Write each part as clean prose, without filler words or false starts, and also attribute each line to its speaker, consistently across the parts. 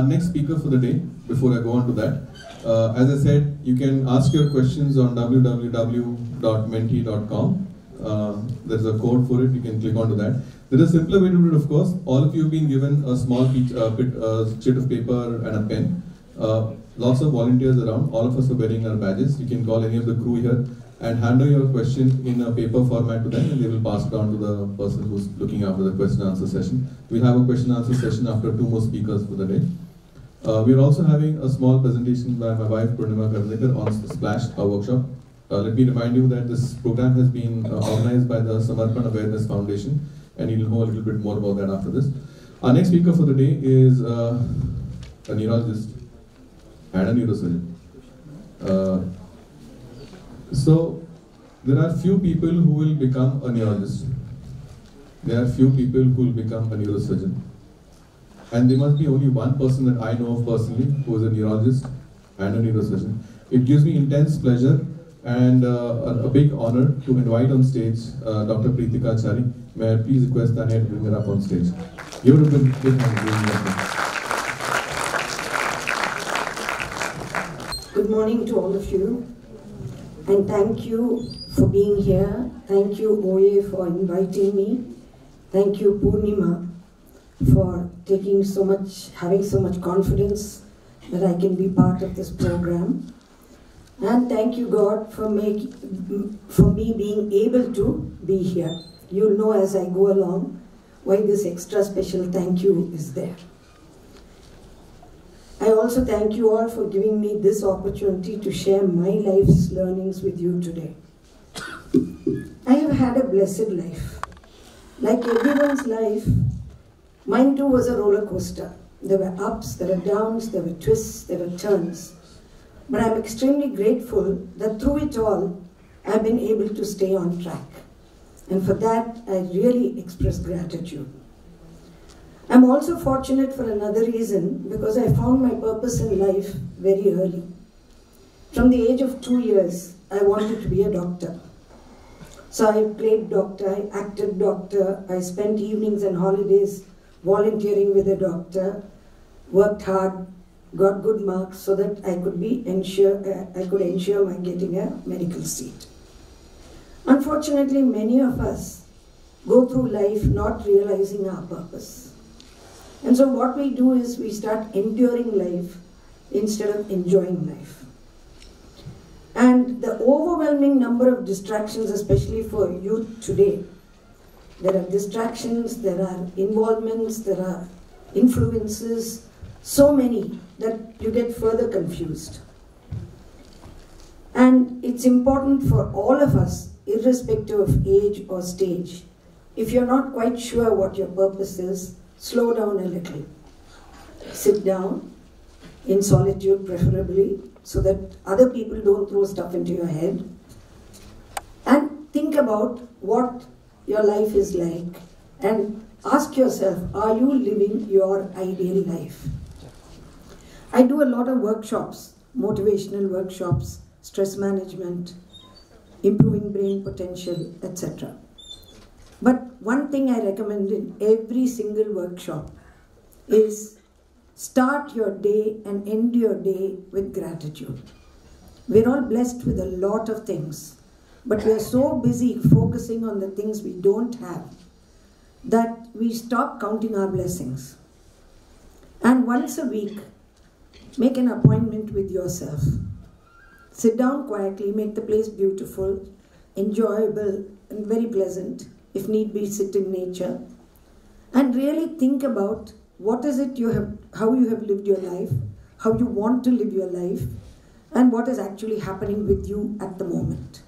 Speaker 1: our next speaker for the day, before I go on to that, as I said, you can ask your questions on www.menti.com. There's a code for it, you can click onto that. There is a simpler way to do it, of course. All of you have been given a small sheet of paper and a pen. Lots of volunteers around, all of us are wearing our badges. You can call any of the crew here and hand over your question in a paper format to them, and they will pass it on to the person who's looking after the question and answer session. We'll have a question and answer session after 2 more speakers for the day. We're also having a small presentation by my wife Prithika on Splash, our workshop. Let me remind you that this program has been organized by the Samarpan Awareness Foundation, and you'll know a little bit more about that after this. Our next speaker for the day is a neurologist and a neurosurgeon. So there are few people who will become a neurologist. There are few people who will become a neurosurgeon. And there must be only one person that I know of personally who is a neurologist and a neurosurgeon. It gives me intense pleasure and a big honor to invite on stage Dr. Prithika Chary. May I please request Tanya to bring her up on stage. Give her a big hand.
Speaker 2: Good morning to all of you, and thank you for being here. Thank you, OYE, for inviting me. Thank you, Purnima, for having so much confidence that I can be part of this program. And thank you, God, for me being able to be here. You'll know as I go along why this extra special thank you is there. I also thank you all for giving me this opportunity to share my life's learnings with you today. I have had a blessed life. Like everyone's life, mine too was a roller coaster. There were ups, there were downs, there were twists, there were turns. But I'm extremely grateful that through it all, I've been able to stay on track. And for that, I really express gratitude. I'm also fortunate for another reason, because I found my purpose in life very early. From the age of 2 years, I wanted to be a doctor. So I played doctor, I acted doctor, I spent evenings and holidays volunteering with a doctor, worked hard, got good marks so that I could ensure my getting a medical seat. Unfortunately, many of us go through life not realizing our purpose. And so what we do is we start enduring life instead of enjoying life. And the overwhelming number of distractions, especially for youth today, there are distractions, there are involvements, there are influences, so many that you get further confused. And it's important for all of us, irrespective of age or stage, if you're not quite sure what your purpose is, slow down a little. Sit down, in solitude preferably, so that other people don't throw stuff into your head. And think about what your life is like. And ask yourself, are you living your ideal life? I do a lot of workshops, motivational workshops, stress management, improving brain potential, etc. But one thing I recommend in every single workshop is start your day and end your day with gratitude. We're all blessed with a lot of things, but we're so busy focusing on the things we don't have that we stop counting our blessings. And once a week, make an appointment with yourself. Sit down quietly, make the place beautiful, enjoyable, and very pleasant. If need be, sit in nature. And really think about what is it how you have lived your life, how you want to live your life, and what is actually happening with you at the moment.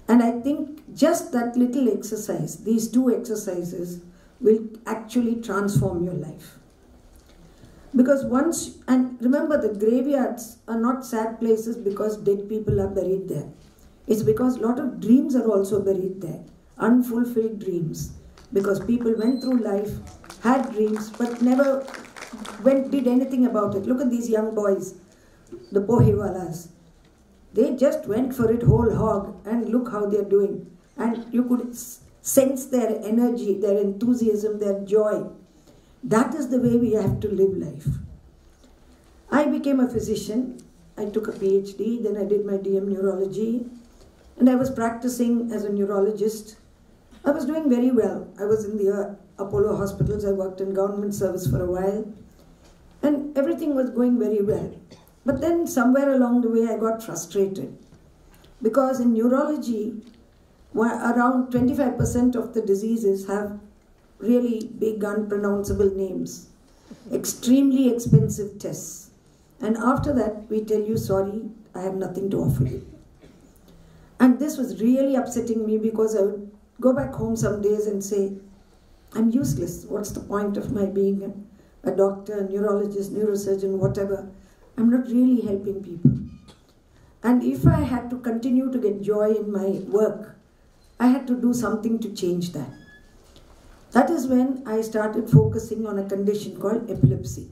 Speaker 2: And I think just that little exercise, these 2 exercises, will actually transform your life. Because and remember, the graveyards are not sad places because dead people are buried there. It's because a lot of dreams are also buried there, unfulfilled dreams. Because people went through life, had dreams, but never did anything about it. Look at these young boys, the Pohewalas. They just went for it whole hog, and look how they're doing. And you could sense their energy, their enthusiasm, their joy. That is the way we have to live life. I became a physician. I took a PhD, then I did my DM neurology, and I was practicing as a neurologist. I was doing very well. I was in the Apollo hospitals. I worked in government service for a while, and everything was going very well. But then somewhere along the way I got frustrated, because in neurology, around 25% of the diseases have really big unpronounceable names, extremely expensive tests. And after that, we tell you, sorry, I have nothing to offer you. And this was really upsetting me, because I would go back home some days and say, I'm useless. What's the point of my being a doctor, a neurologist, neurosurgeon, whatever? I'm not really helping people. And if I had to continue to get joy in my work, I had to do something to change that. That is when I started focusing on a condition called epilepsy,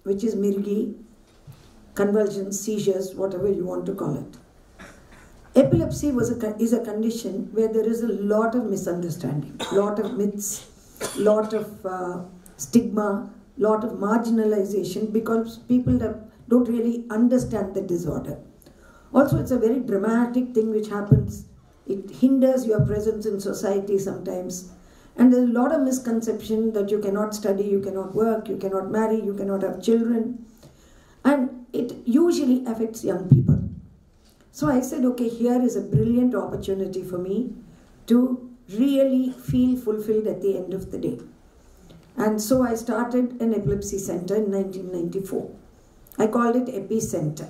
Speaker 2: which is Mirgi, convulsions, seizures, whatever you want to call it. Epilepsy is a condition where there is a lot of misunderstanding, lot of myths, lot of stigma, lot of marginalization, because people don't really understand the disorder. Also, it's a very dramatic thing which happens. It hinders your presence in society sometimes. And there's a lot of misconception that you cannot study, you cannot work, you cannot marry, you cannot have children. And it usually affects young people. So I said, okay, here is a brilliant opportunity for me to really feel fulfilled at the end of the day. And so I started an epilepsy center in 1994. I called it EPICENTER.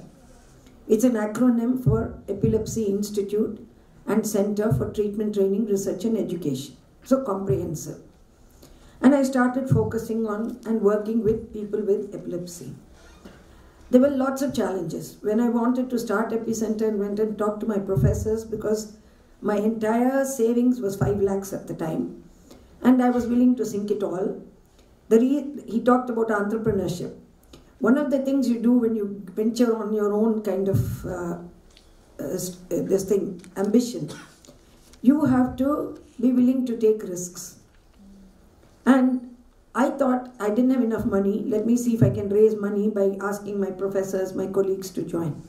Speaker 2: It's an acronym for Epilepsy Institute and Center for Treatment, Training, Research and Education. So comprehensive. And I started focusing on and working with people with epilepsy. There were lots of challenges. When I wanted to start EPICENTER, and went and talked to my professors, because my entire savings was 5 lakhs at the time, and I was willing to sink it all. He talked about entrepreneurship. One of the things you do when you venture on your own kind of ambition, you have to be willing to take risks. And I thought I didn't have enough money. Let me see if I can raise money by asking my professors, my colleagues to join.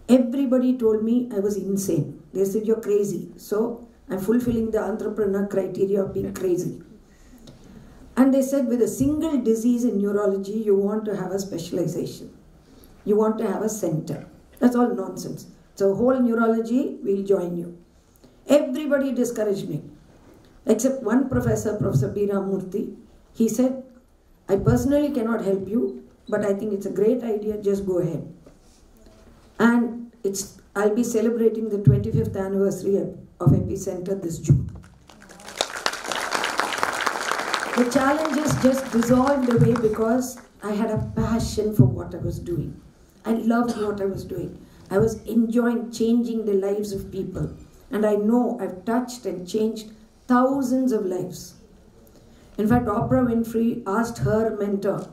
Speaker 2: Everybody told me I was insane. They said, you're crazy. So I'm fulfilling the entrepreneur criteria of being crazy. And they said, with a single disease in neurology, you want to have a specialization. You want to have a center. That's all nonsense. So whole neurology, we'll join you. Everybody discouraged me, except one professor, Professor B. Ramurthy. He said, I personally cannot help you, but I think it's a great idea, just go ahead. And I'll be celebrating the 25th anniversary of EPICENTER this June. The challenges just dissolved away because I had a passion for what I was doing. I loved what I was doing. I was enjoying changing the lives of people. And I know I've touched and changed thousands of lives. In fact, Oprah Winfrey asked her mentor,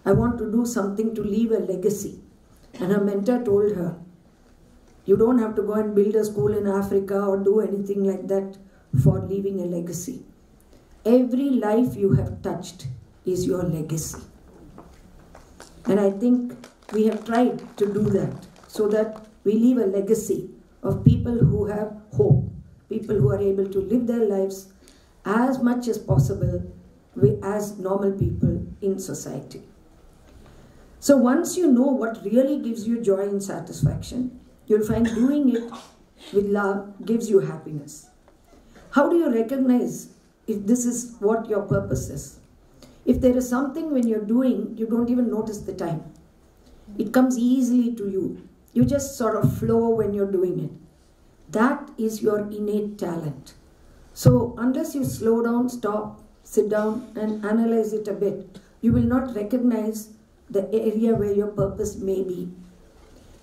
Speaker 2: I want to do something to leave a legacy. And her mentor told her, you don't have to go and build a school in Africa or do anything like that for leaving a legacy. Every life you have touched is your legacy. And I think we have tried to do that so that we leave a legacy of people who have hope, people who are able to live their lives as much as possible as normal people in society. So once you know what really gives you joy and satisfaction, you'll find doing it with love gives you happiness. How do you recognize if this is what your purpose is? If there is something when you're doing, you don't even notice the time. It comes easily to you. You just sort of flow when you're doing it. That is your innate talent. So unless you slow down, stop, sit down and analyze it a bit, you will not recognize the area where your purpose may be.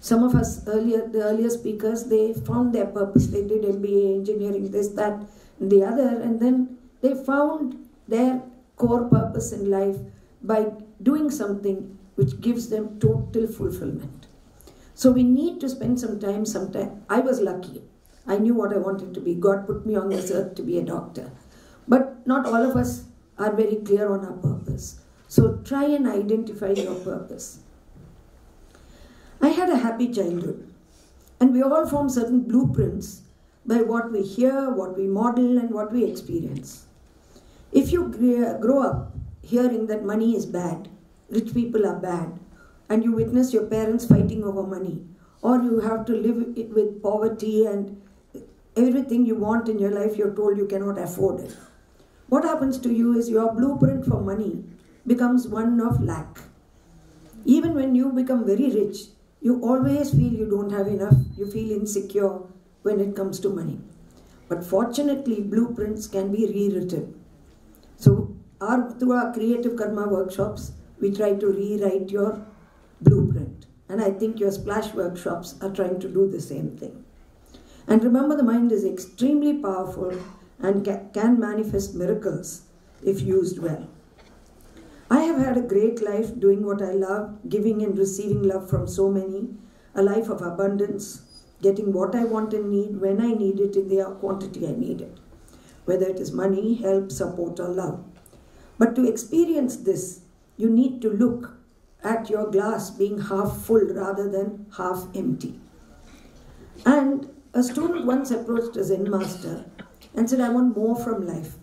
Speaker 2: Some of us the earlier speakers, they found their purpose. They did MBA, engineering, this, that, and the other, and then they found their core purpose in life by doing something which gives them total fulfillment. So we need to spend some time. I was lucky. I knew what I wanted to be. God put me on this earth to be a doctor. But not all of us are very clear on our purpose. So try and identify your purpose. I had a happy childhood, and we all form certain blueprints by what we hear, what we model, and what we experience. If you grow up hearing that money is bad, rich people are bad, and you witness your parents fighting over money, or you have to live with poverty and everything you want in your life you're told you cannot afford it, what happens to you is your blueprint for money becomes one of lack. Even when you become very rich, you always feel you don't have enough, you feel insecure when it comes to money. But fortunately, blueprints can be rewritten. So through our creative karma workshops, we try to rewrite your blueprint. And I think your splash workshops are trying to do the same thing. And remember, the mind is extremely powerful and can manifest miracles if used well. I have had a great life doing what I love, giving and receiving love from so many, a life of abundance, getting what I want and need when I need it in the quantity I need it, whether it is money, help, support, or love. But to experience this, you need to look at your glass being half full rather than half empty. And a student once approached a Zen master and said, I want more from life.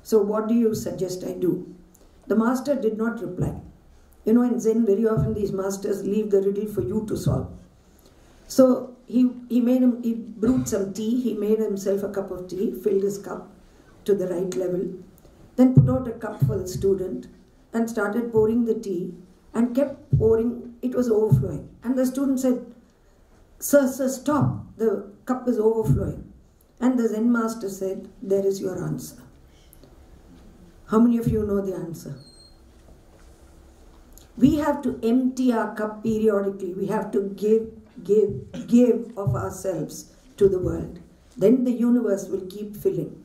Speaker 2: So what do you suggest I do? The master did not reply. You know, in Zen, very often these masters leave the riddle for you to solve. So he brewed some tea, he made himself a cup of tea, filled his cup to the right level, then put out a cup for the student and started pouring the tea and kept pouring. It was overflowing. And the student said, Sir, stop, the cup is overflowing. And the Zen master said, there is your answer. How many of you know the answer? We have to empty our cup periodically. We have to give of ourselves to the world. Then the universe will keep filling.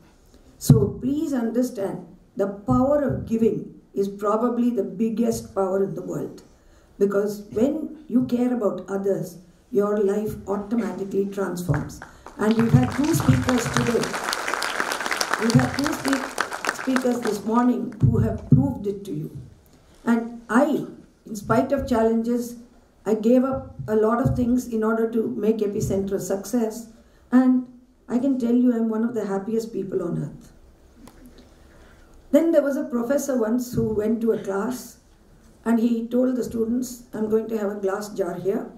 Speaker 2: So please understand, the power of giving is probably the biggest power in the world. Because when you care about others, your life automatically transforms. And we've had two speakers today. We've had two speakers this morning who have proved it to you. And I, in spite of challenges, I gave up a lot of things in order to make EPICENTER a success. And I can tell you I'm one of the happiest people on earth. Then there was a professor once who went to a class and he told the students, I'm going to have a glass jar here,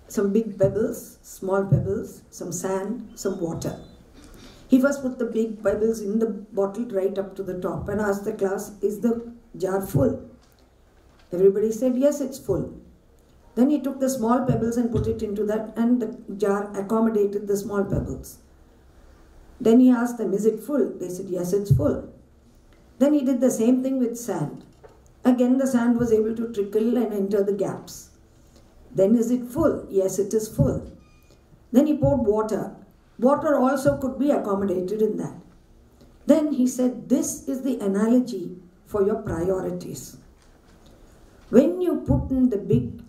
Speaker 2: some big pebbles, small pebbles, some sand, some water. He first put the big pebbles in the bottle right up to the top and asked the class, is the jar full? Everybody said, yes, it's full. Then he took the small pebbles and put it into that, and the jar accommodated the small pebbles. Then he asked them, is it full? They said, yes, it's full. Then he did the same thing with sand. Again, the sand was able to trickle and enter the gaps. Then is it full? Yes, it is full. Then he poured water. Water also could be accommodated in that. Then he said, this is the analogy for your priorities. When you put in the big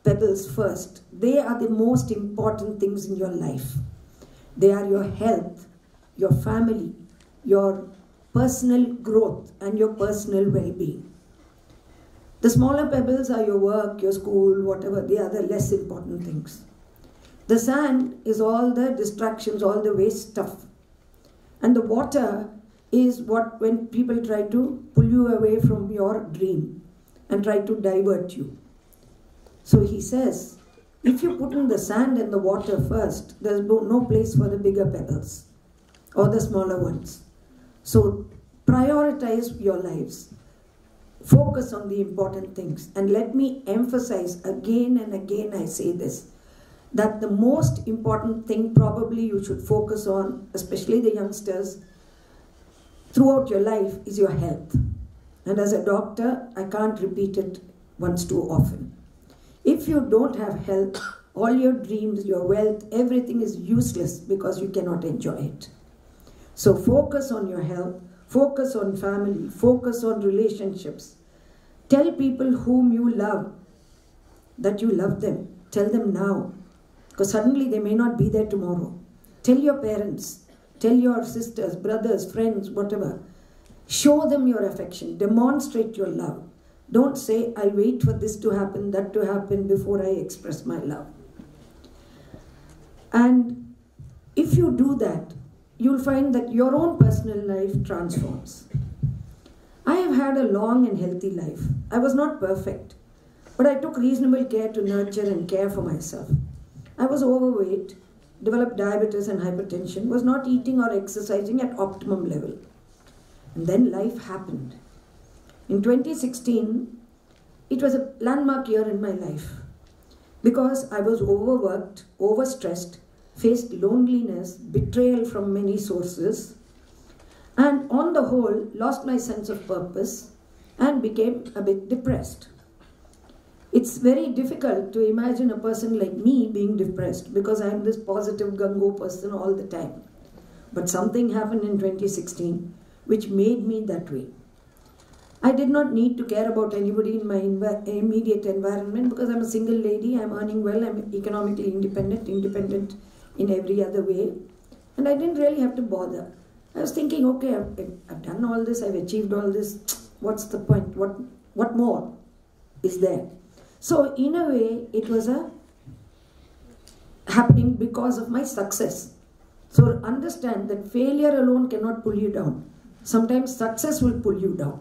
Speaker 2: pebbles first, they are the most important things in your life. They are your health, your family, your personal growth, and your personal well-being. The smaller pebbles are your work, your school, whatever. They are the less important things. The sand is all the distractions, all the waste stuff. And the water is what, when people try to pull you away from your dream and try to divert you. So he says, if you put in the sand and the water first, there's no place for the bigger pebbles or the smaller ones. So prioritize your lives. Focus on the important things. And let me emphasize again and again, I say this, that the most important thing probably you should focus on, especially the youngsters, throughout your life is your health. And as a doctor, I can't repeat it once too often. If you don't have health, all your dreams, your wealth, everything is useless because you cannot enjoy it. So focus on your health, focus on family, focus on relationships. Tell people whom you love that you love them. Tell them now, because suddenly they may not be there tomorrow. Tell your parents, tell your sisters, brothers, friends, whatever. Show them your affection, demonstrate your love. Don't say, I'll wait for this to happen, that to happen before I express my love. And if you do that, you'll find that your own personal life transforms. I have had a long and healthy life. I was not perfect, but I took reasonable care to nurture and care for myself. I was overweight, developed diabetes and hypertension, was not eating or exercising at optimum level. And then life happened. In 2016, it was a landmark year in my life because I was overworked, overstressed, faced loneliness, betrayal from many sources, and on the whole, lost my sense of purpose and became a bit depressed. It's very difficult to imagine a person like me being depressed because I'm this positive gung-ho person all the time. But something happened in 2016 which made me that way. I did not need to care about anybody in my immediate environment because I'm a single lady, I'm earning well, I'm economically independent in every other way, and I didn't really have to bother. I was thinking, okay, I've done all this, I've achieved all this, what's the point? What more is there? So in a way, it was happening because of my success. So understand that failure alone cannot pull you down. Sometimes success will pull you down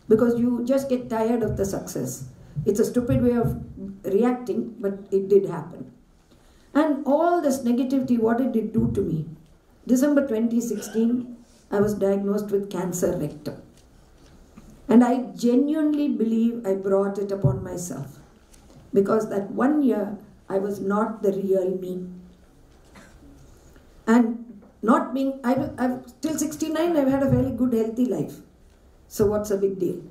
Speaker 2: because you just get tired of the success. It's a stupid way of reacting, but it did happen. And all this negativity, what did it do to me? December 2016, I was diagnosed with cancer rectum. And I genuinely believe I brought it upon myself. Because that 1 year, I was not the real me. And not being, till 69, I've had a very good, healthy life. So what's a big deal?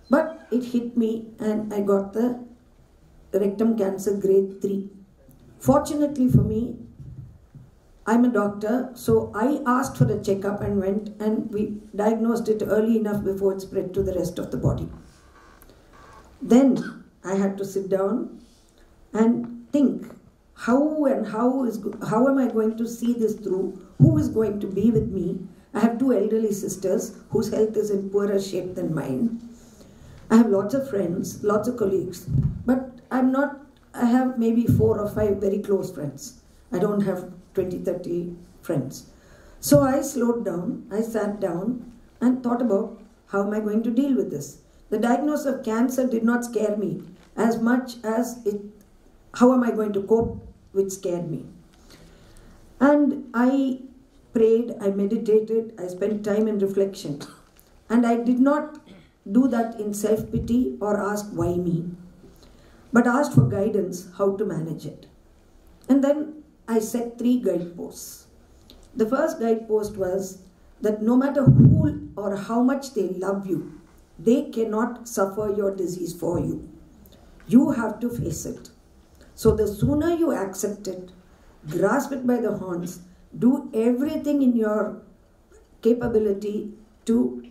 Speaker 2: But it hit me and I got the rectum cancer grade 3. Fortunately for me, I'm a doctor, so I asked for a checkup and went, and we diagnosed it early enough before it spread to the rest of the body. Then I had to sit down and think, how am I going to see this through? Who is going to be with me? I have 2 elderly sisters whose health is in poorer shape than mine. I have lots of friends, lots of colleagues, but I have maybe 4 or 5 very close friends. I don't have 20, 30 friends. So I slowed down, I sat down and thought about how am I going to deal with this. The diagnosis of cancer did not scare me as much as how am I going to cope, which scared me. And I prayed, I meditated, I spent time in reflection. And I did not do that in self-pity or ask why me, but asked for guidance how to manage it. And then I set 3 guideposts. The first guidepost was that no matter who or how much they love you, they cannot suffer your disease for you. You have to face it. So the sooner you accept it, grasp it by the horns, do everything in your capability to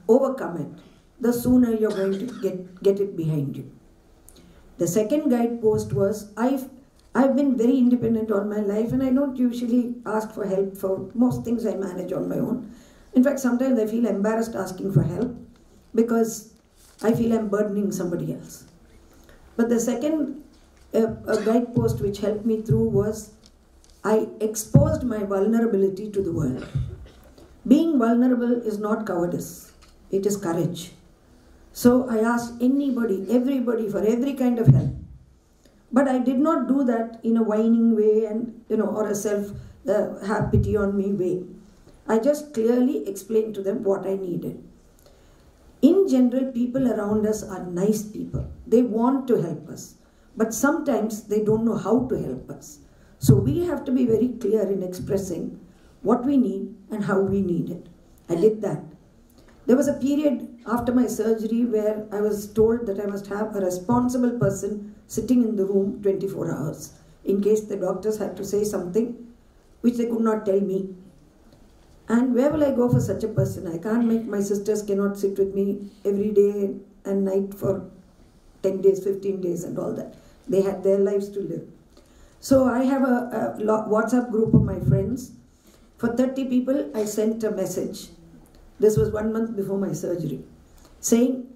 Speaker 2: overcome it, the sooner you're going to get it behind you. The second guidepost was, I've been very independent all my life and I don't usually ask for help for most things I manage on my own. In fact, sometimes I feel embarrassed asking for help because I feel I'm burdening somebody else. But the second guidepost which helped me through was I exposed my vulnerability to the world. Being vulnerable is not cowardice, it is courage. So I asked anybody, everybody for every kind of help. But I did not do that in a whining way and or a have pity on me way. I just clearly explained to them what I needed. In general, people around us are nice people. They want to help us. But sometimes they don't know how to help us. So we have to be very clear in expressing what we need and how we need it. I did that. There was a period after my surgery where I was told that I must have a responsible person sitting in the room 24 hours in case the doctors had to say something which they could not tell me. And where will I go for such a person? I can't make, my sisters cannot sit with me every day and night for 10 days, 15 days and all that. They had their lives to live. So I have a WhatsApp group of my friends. For 30 people, I sent a message. This was 1 month before my surgery, saying,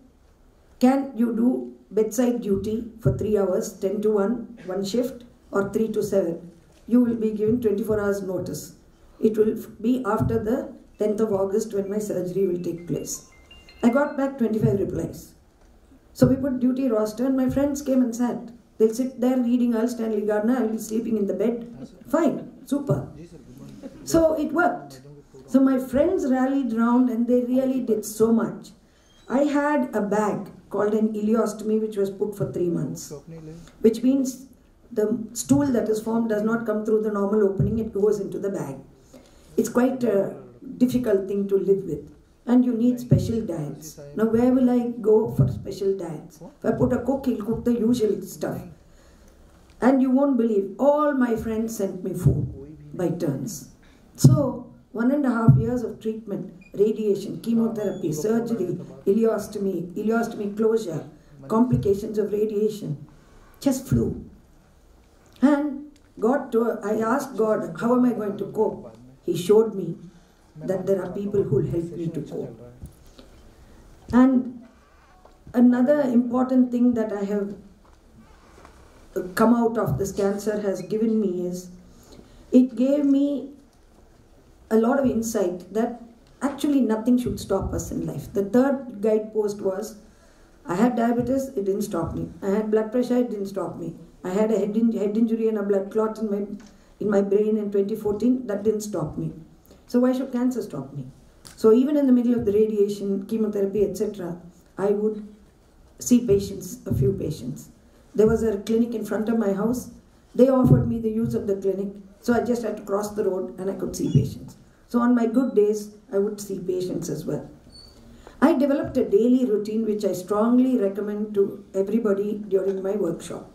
Speaker 2: Can you do bedside duty for 3 hours, 10 to 1, one shift, or 3 to 7? You will be given 24 hours notice. It will be after the 10th of August when my surgery will take place. I got back 25 replies. So we put duty roster and my friends came and sat. They'll sit there reading Earl Stanley Gardner, I'll be sleeping in the bed. Fine, super. So it worked. So my friends rallied round and they really did so much. I had a bag called an ileostomy which was put for 3 months. Which means the stool that is formed does not come through the normal opening, it goes into the bag. It's quite a difficult thing to live with. And you need special diets. Now where will I go for special diets? If I put a cook, he'll cook the usual stuff. And you won't believe, all my friends sent me food by turns. So 1.5 years of treatment, radiation, chemotherapy, surgery, ileostomy closure, complications of radiation, just flew. And I asked God, how am I going to cope? He showed me that there are people who will help me to cope. And another important thing that I have come out of this cancer has given me is, it gave me a lot of insight that actually nothing should stop us in life. The third guidepost was, I had diabetes, it didn't stop me. I had blood pressure, it didn't stop me. I had a head injury and a blood clot in my brain in 2014, that didn't stop me. So why should cancer stop me? So even in the middle of the radiation, chemotherapy, etc., I would see patients, a few patients. There was a clinic in front of my house. They offered me the use of the clinic, so I just had to cross the road and I could see patients. So on my good days, I would see patients as well. I developed a daily routine which I strongly recommend to everybody during my workshop.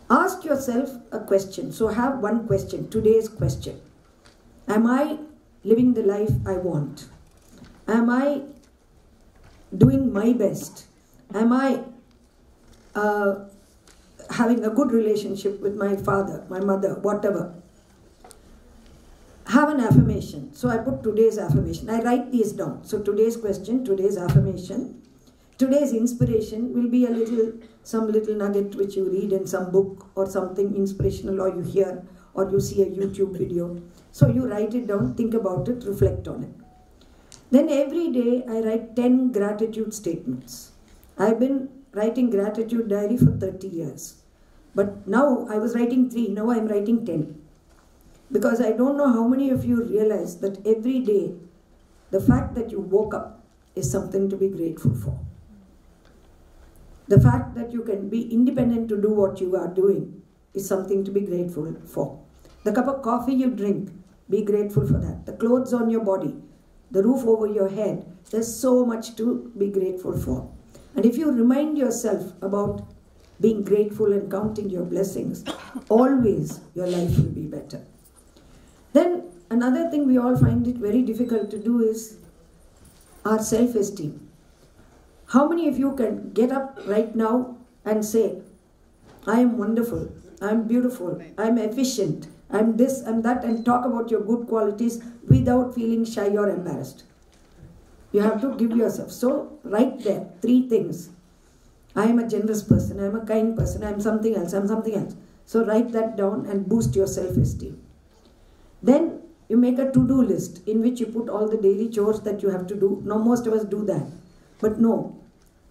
Speaker 2: Ask yourself a question. So have one question, today's question. Am I living the life I want? Am I doing my best? Am I having a good relationship with my father, my mother, whatever? Have an affirmation. So I put today's affirmation. I write these down. So today's question, today's affirmation. Today's inspiration will be some little nugget which you read in some book or something inspirational, or you hear, or you see a YouTube video. So you write it down, think about it, reflect on it. Then every day I write 10 gratitude statements. I've been writing gratitude diary for 30 years. But now I was writing 3, now I'm writing 10. Because I don't know how many of you realize that every day, the fact that you woke up is something to be grateful for. The fact that you can be independent to do what you are doing is something to be grateful for. The cup of coffee you drink, be grateful for that. The clothes on your body, the roof over your head, there's so much to be grateful for. And if you remind yourself about being grateful and counting your blessings, always your life will be better. Then another thing we all find it very difficult to do is our self-esteem. How many of you can get up right now and say, I am wonderful, I am beautiful, I am efficient, I am this and that, and talk about your good qualities without feeling shy or embarrassed? You have to give yourself. So write there 3 things. I am a generous person, I am a kind person, I am something else, I am something else. So write that down and boost your self-esteem. Then you make a to-do list in which you put all the daily chores that you have to do. Now most of us do that. But no,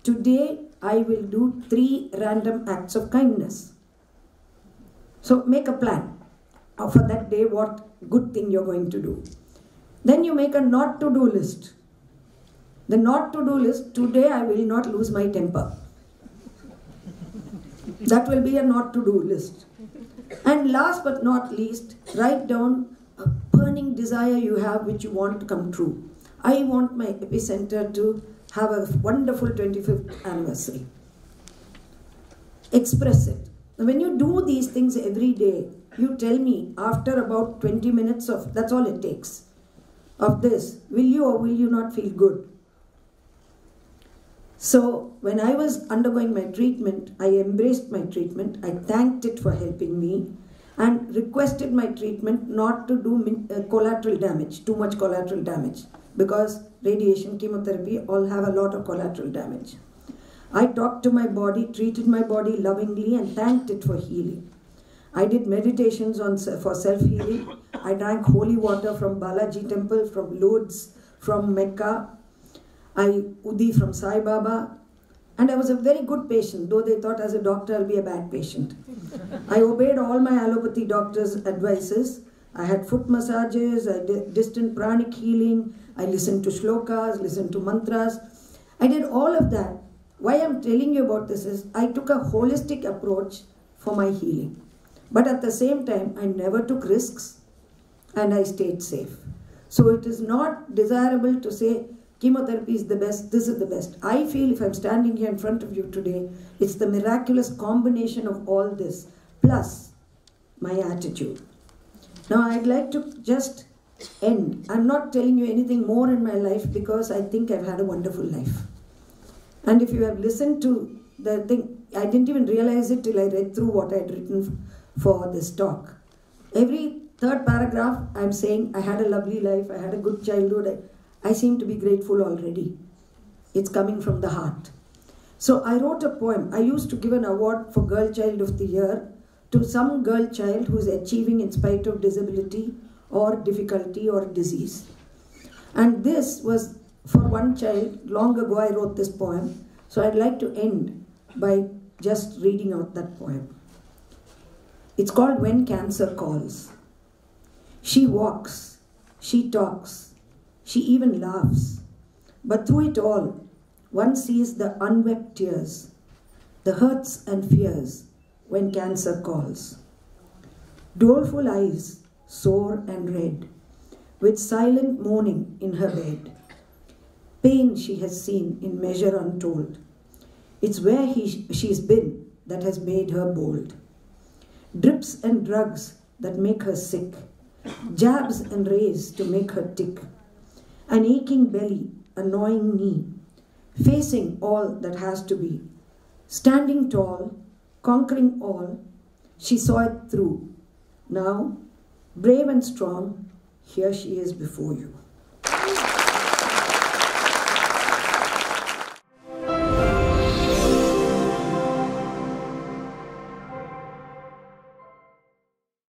Speaker 2: today I will do 3 random acts of kindness. So make a plan for that day, what good thing you're going to do. Then you make a not to do list. The not to do list, today I will not lose my temper. That will be a not to do list. And last but not least, write down a burning desire you have which you want to come true. I want my EPICENTER to have a wonderful 25th anniversary. Express it. When you do these things every day, you tell me after about 20 minutes of, that's all it takes, of this, will you or will you not feel good? So when I was undergoing my treatment, I embraced my treatment, I thanked it for helping me and requested my treatment not to do collateral damage, too much collateral damage, because radiation, chemotherapy all have a lot of collateral damage. I talked to my body, treated my body lovingly, and thanked it for healing. I did meditations for self-healing. I drank holy water from Balaji temple, from Lourdes, from Mecca. I Udi from Sai Baba. And I was a very good patient, though they thought as a doctor I'll be a bad patient. I obeyed all my allopathy doctors' advices. I had foot massages, I did distant pranic healing, I listened to shlokas, listened to mantras. I did all of that. Why I'm telling you about this is I took a holistic approach for my healing. But at the same time, I never took risks and I stayed safe. So it is not desirable to say chemotherapy is the best, this is the best. I feel if I'm standing here in front of you today, it's the miraculous combination of all this plus my attitude. Now I'd like to just end. I'm not telling you anything more in my life because I think I've had a wonderful life. And if you have listened to the thing, I didn't even realize it till I read through what I'd written for this talk. Every third paragraph, I'm saying I had a lovely life, I had a good childhood. I seem to be grateful already. It's coming from the heart. So I wrote a poem. I used to give an award for Girl Child of the Year to some girl child who is achieving in spite of disability or difficulty or disease. And this was for one child. Long ago I wrote this poem. So I'd like to end by just reading out that poem. It's called When Cancer Calls. She walks, she talks, she even laughs. But through it all, one sees the unwept tears, the hurts and fears when cancer calls. Doleful eyes, sore and red, with silent moaning in her bed. Pain she has seen in measure untold. It's where she's been that has made her bold. Drips and drugs that make her sick, jabs and rays to make her tick. An aching belly, a gnawing knee, facing all that has to be. Standing tall, conquering all, she saw it through. Now, brave and strong, here she is before you.